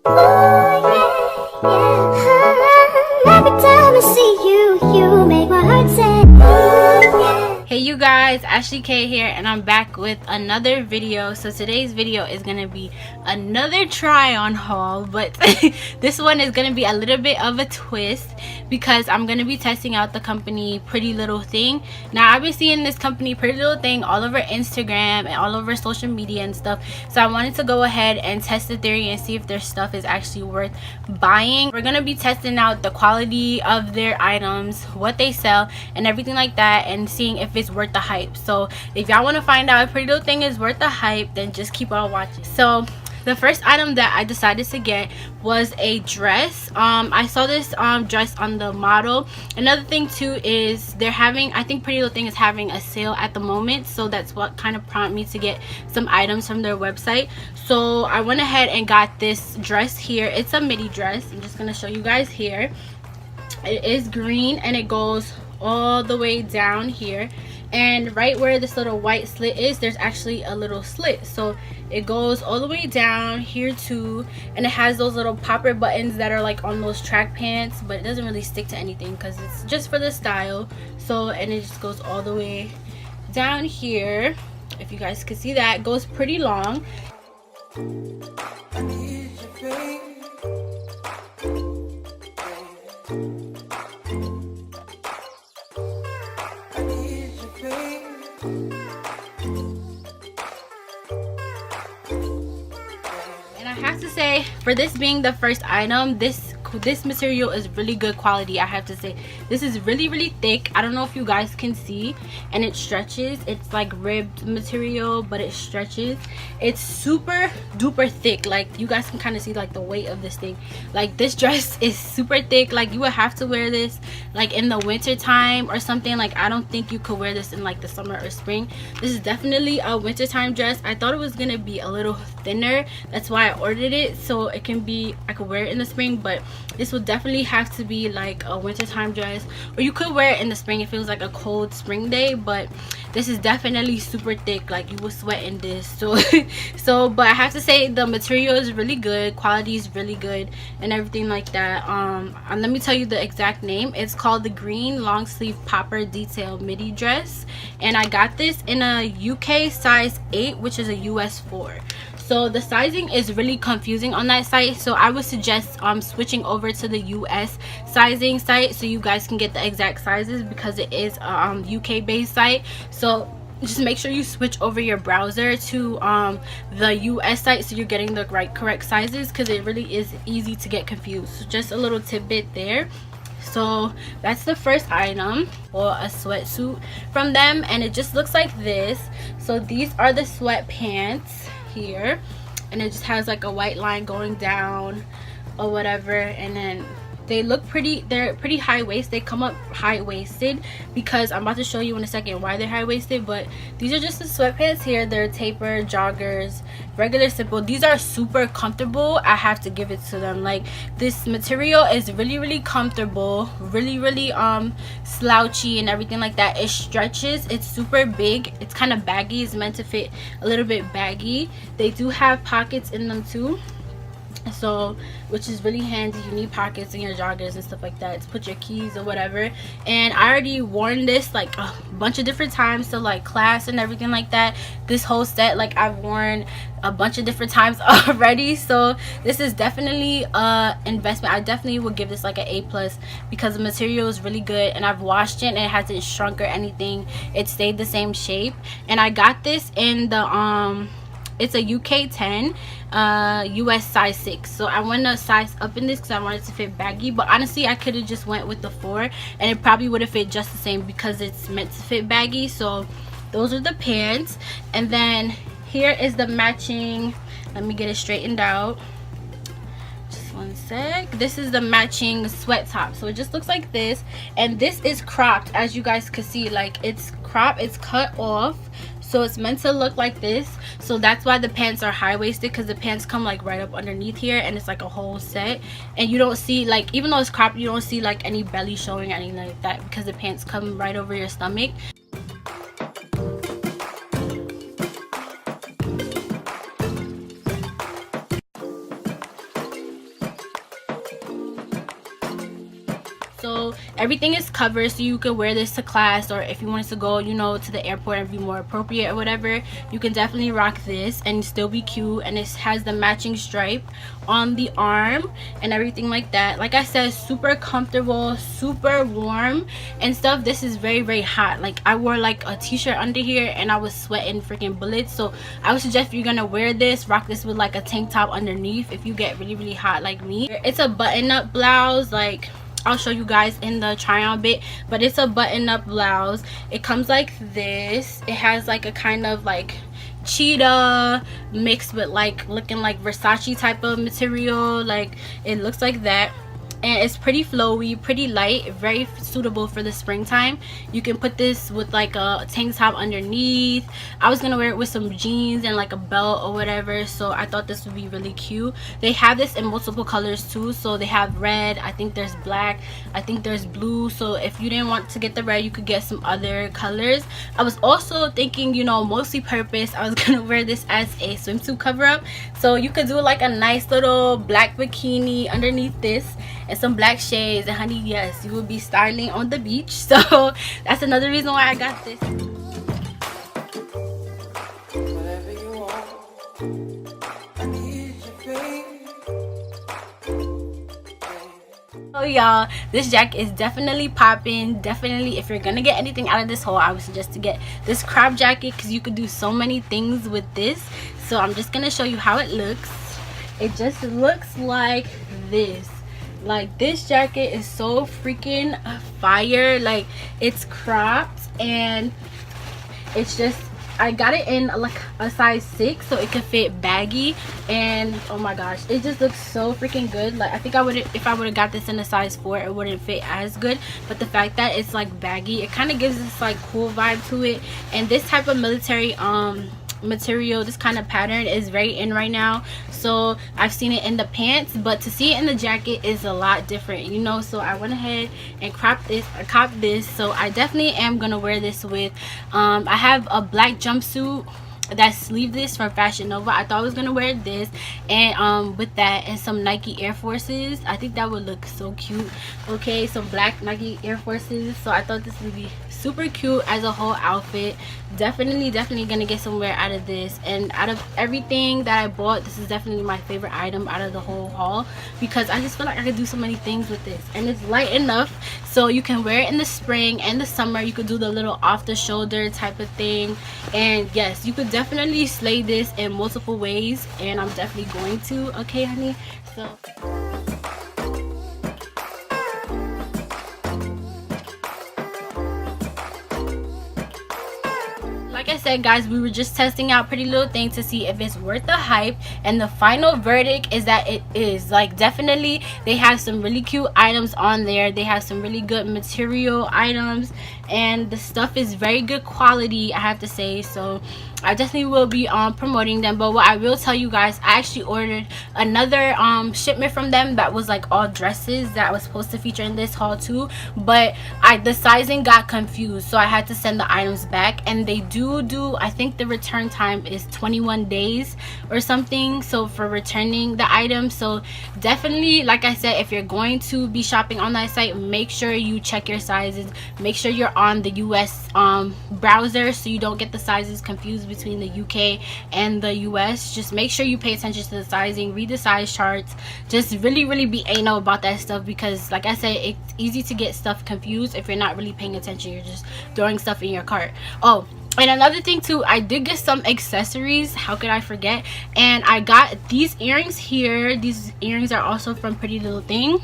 Every time I see you, you make my heart say, hey you guys, Ashley K here, and I'm back with another video. So today's video is gonna be another try on haul, but this one is gonna be a little bit of a twist because I'm gonna be testing out the company Pretty Little Thing. Now I've been seeing this company Pretty Little Thing all over Instagram and all over social media and stuff, so I wanted to go ahead and test the theory and see if their stuff is actually worth buying. We're gonna be testing out the quality of their items, what they sell, and everything like that, and seeing if it's worth the hype. So if y'all want to find out if Pretty Little Thing is worth the hype, then just keep on watching. So the first item that I decided to get was a dress. I saw this dress on the model. Another thing too is they're having, I think Pretty Little Thing is having a sale at the moment, so that's what kind of prompted me to get some items from their website. So I went ahead and got this dress here. It's a midi dress. I'm just gonna show you guys here. It is green and it goes all the way down here, and right where this little white slit is, there's actually a little slit, so it goes all the way down here too, and it has those little popper buttons that are like on those track pants, but it doesn't really stick to anything because it's just for the style. So, and it just goes all the way down here. If you guys can see, that it goes pretty long. I need your faith. And I have to say, for this being the first item, this material is really good quality. I have to say, this is really thick. I don't know if you guys can see, and it stretches. It's like ribbed material, but it stretches. It's super duper thick. Like, you guys can kind of see like the weight of this thing. Like, this dress is super thick. Like, you would have to wear this like in the winter time or something. Like, I don't think you could wear this in like the summer or spring. This is definitely a wintertime dress. I thought it was gonna be a little thinner, that's why I ordered it, so it can be, I could wear it in the spring, but this would definitely have to be like a wintertime dress, or you could wear it in the spring if it was like a cold spring day. But this is definitely super thick, like you would sweat in this. So but I have to say, the material is really good, quality is really good, and everything like that. And let me tell you the exact name. It's called the green long sleeve popper detail midi dress, and I got this in a UK size 8, which is a US 4. So the sizing is really confusing on that site, so I would suggest switching over to the US sizing site so you guys can get the exact sizes, because it is a UK based site. So just make sure you switch over your browser to the US site so you're getting the correct sizes, because it really is easy to get confused. So just a little tidbit there. So that's the first item, or a sweatsuit from them, and it just looks like this. So these are the sweatpants here, and it just has like a white line going down or whatever, and then they look pretty, they're pretty high-waisted. They come up high-waisted because I'm about to show you in a second why they're high-waisted. But these are just the sweatpants here. They're taper joggers, regular simple. These are super comfortable. I have to give it to them. Like, this material is really comfortable, really slouchy and everything like that. It stretches, it's super big, it's kind of baggy, it's meant to fit a little bit baggy. They do have pockets in them too, so which is really handy. You need pockets in your joggers and stuff like that to put your keys or whatever. And I already worn this like a bunch of different times to like class and everything like that. This whole set, like, I've worn a bunch of different times already, so this is definitely a investment. I definitely would give this like an A+, because the material is really good, and I've washed it and it hasn't shrunk or anything. It stayed the same shape, and I got this in the it's a UK 10, US size 6. So I went a size up in this because I wanted it to fit baggy, but honestly I could have just went with the 4 and it probably would have fit just the same because it's meant to fit baggy. So those are the pants, and then here is the matching, let me get it straightened out, just one sec. This is the matching sweat top, so it just looks like this, and this is cropped, as you guys can see. Like, it's cropped, it's cut off, so it's meant to look like this. So that's why the pants are high-waisted, because the pants come like right up underneath here, and it's like a whole set, and you don't see, like, even though it's cropped, you don't see like any belly showing or anything like that, because the pants come right over your stomach. So everything is covered, so you could wear this to class, or if you wanted to go, you know, to the airport and be more appropriate or whatever, you can definitely rock this and still be cute. And it has the matching stripe on the arm and everything like that. Like I said, super comfortable, super warm and stuff. This is very, very hot. Like I wore like a t-shirt under here and I was sweating freaking bullets. So I would suggest if you're gonna wear this, rock this with like a tank top underneath if you get really, really hot like me. It's a button-up blouse. Like I'll show you guys in the try on bit, but it's a button-up blouse. It comes like this. It has like a kind of like cheetah mixed with like looking like Versace type of material. Like it looks like that, and it's pretty flowy, pretty light, very suitable for the springtime. You can put this with like a tank top underneath. I was gonna wear it with some jeans and like a belt or whatever, so I thought this would be really cute. They have this in multiple colors too, so they have red, I think there's black, I think there's blue. So if you didn't want to get the red, you could get some other colors. I was also thinking, you know, multi-purpose. I was gonna wear this as a swimsuit cover up, so you could do like a nice little black bikini underneath this and some black shades, and honey, yes, you will be styling on the beach. So that's another reason why I got this. So y'all, this jacket is definitely popping. Definitely, if you're gonna get anything out of this haul, I would suggest to get this crop jacket, because you could do so many things with this. So I'm just gonna show you how it looks. It just looks like this. Like this jacket is so freaking fire. Like it's cropped and it's just, I got it in like a size 6 so it could fit baggy, and oh my gosh, it just looks so freaking good. Like I think I would, if I would have got this in a size 4, it wouldn't fit as good, but the fact that it's like baggy, it kind of gives this like cool vibe to it. And this type of military material, this kind of pattern is very in right now. So I've seen it in the pants, but to see it in the jacket is a lot different, you know. So I went ahead and copped this. So I definitely am gonna wear this with I have a black jumpsuit that's sleeveless from Fashion Nova. I thought I was gonna wear this and with that and some Nike Air Forces. I think that would look so cute. Okay, some black Nike Air Forces. So I thought this would be super cute as a whole outfit. Definitely gonna get somewhere out of this. And out of everything that I bought, this is definitely my favorite item out of the whole haul, because I just feel like I could do so many things with this, and it's light enough so you can wear it in the spring and the summer. You could do the little off the shoulder type of thing, and yes, you could definitely slay this in multiple ways, and I'm definitely going to. Okay honey, so like I said, guys, we were just testing out Pretty Little Thing to see if it's worth the hype, and the final verdict is that it is. Like definitely they have some really cute items on there. They have some really good material items, and the stuff is very good quality, I have to say. So I definitely will be promoting them. But what I will tell you guys, I actually ordered another shipment from them that was like all dresses that was supposed to feature in this haul too, but the sizing got confused, so I had to send the items back. And they do I think the return time is 21 days or something, so for returning the item. So definitely, like I said, if you're going to be shopping on that site, make sure you check your sizes. Make sure you're on the US browser so you don't get the sizes confused between the UK and the US. Just make sure you pay attention to the sizing, read the size charts, just really be anal about that stuff, because like I said, it's easy to get stuff confused if you're not really paying attention. You're just throwing stuff in your cart. Oh, and another thing too, I did get some accessories. How could I forget? And I got these earrings here. These earrings are also from Pretty Little Thing.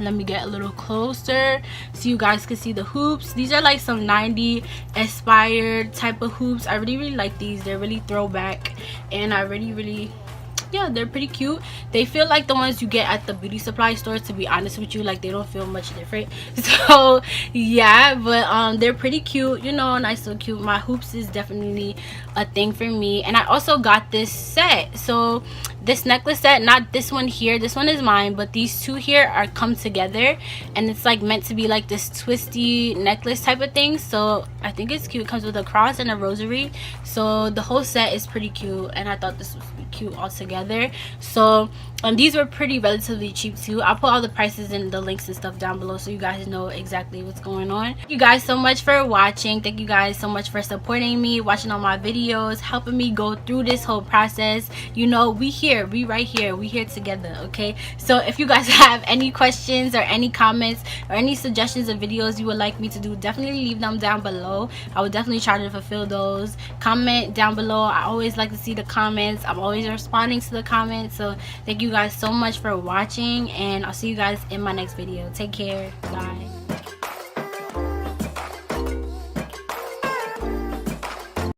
Let me get a little closer so you guys can see the hoops. These are like some 90s inspired type of hoops. I really like these. They're really throwback, and I really, yeah, they're pretty cute. They feel like the ones you get at the beauty supply store, to be honest with you. Like they don't feel much different. So yeah, but they're pretty cute, you know, nice, so cute. My hoops is definitely a thing for me. And I also got this set. So this necklace set, not this one here, this one is mine, but these two here are come together, and it's like meant to be like this twisty necklace type of thing. So I think it's cute. It comes with a cross and a rosary, so the whole set is pretty cute, and I thought this was cute all together. So these were pretty relatively cheap too. I'll put all the prices and the links and stuff down below so you guys know exactly what's going on. Thank you guys so much for watching. Thank you guys so much for supporting me, watching all my videos, helping me go through this whole process. You know, we right here, we here together, okay? So if you guys have any questions or any comments or any suggestions of videos you would like me to do, definitely leave them down below. I would definitely try to fulfill those. Comment down below. I always like to see the comments. I'm always responding to the comments. So thank you guys so much for watching, and I'll see you guys in my next video. Take care. Bye.